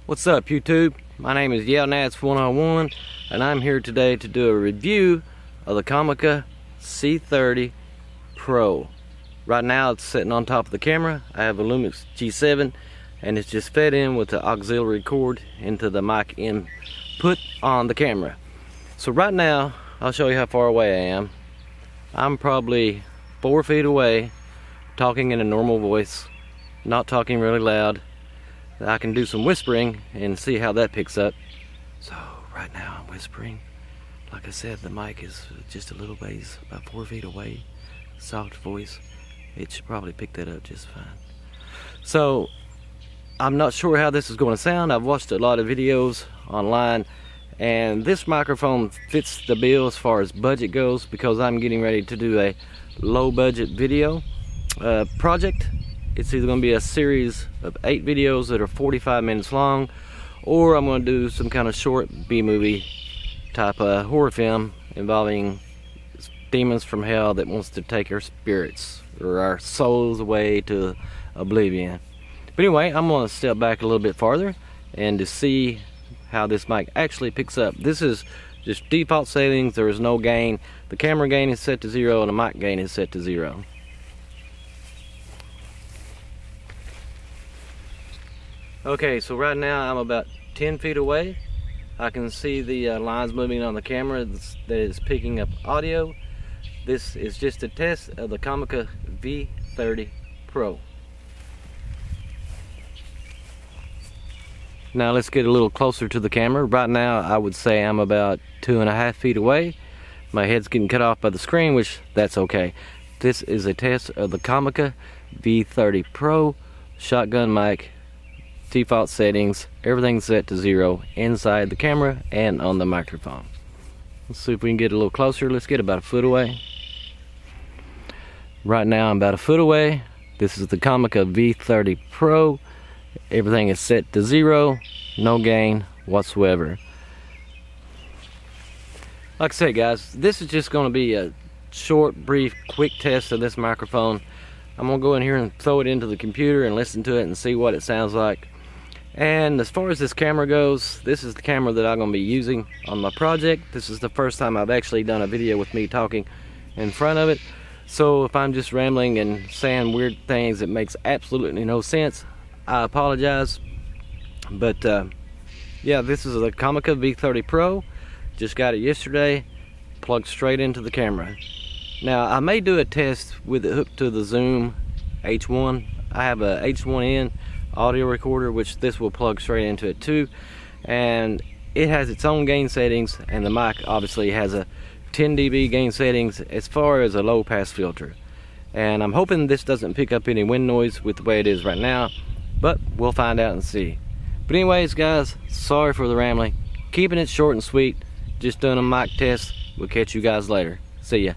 What's up, YouTube? My name is YellNats101 and I'm here today to do a review of the Comica C30 Pro. Right now it's sitting on top of the camera. I have a Lumix G7 and it's just fed in with the auxiliary cord into the mic input on the camera. So right now I'll show you how far away I am. I'm probably 4 feet away, talking in a normal voice, not talking really loud. I can do some whispering and see how that picks up. So right now I'm whispering. Like I said, the mic is just a little ways, about 4 feet away. Soft voice. It should probably pick that up just fine. So I'm not sure how this is going to sound. I've watched a lot of videos online and this microphone fits the bill as far as budget goes, because I'm getting ready to do a low budget video project. It's either going to be a series of 8 videos that are 45 minutes long, or I'm going to do some kind of short B-movie type of horror film involving demons from hell that wants to take our spirits or our souls away to oblivion. But anyway, I'm going to step back a little bit farther and to see how this mic actually picks up. This is just default settings. There is no gain. The camera gain is set to 0 and the mic gain is set to 0. Okay, so right now I'm about 10 feet away. I can see the lines moving on the camera that is picking up audio. This is just a test of the Comica V30 Pro. Now let's get a little closer to the camera. Right now I would say I'm about 2.5 feet away. My head's getting cut off by the screen, which that's okay. This is a test of the Comica V30 Pro shotgun mic. Default settings, everything's set to 0 inside the camera and on the microphone. Let's see if we can get a little closer. Let's get about a foot away. Right now I'm about a foot away. This is the Comica V30 Pro. Everything is set to 0, no gain whatsoever. Like I said, guys, this is just going to be a short, brief, quick test of this microphone. I'm going to go in here and throw it into the computer and listen to it and see what it sounds like. And as far as this camera goes, this is the camera that I'm going to be using on my project. This is the first time I've actually done a video with me talking in front of it. So if I'm just rambling and saying weird things that makes absolutely no sense, I apologize. But yeah, this is the Comica V30 Pro. Just got it yesterday, plugged straight into the camera. Now I may do a test with it hooked to the Zoom H1. I have a H1N audio recorder, which this will plug straight into it too, and it has its own gain settings, and the mic obviously has a 10 dB gain settings as far as a low pass filter. And I'm hoping this doesn't pick up any wind noise with the way it is right now, but we'll find out and see. But anyways, guys, sorry for the rambling, keeping it short and sweet, just doing a mic test. We'll catch you guys later. See ya.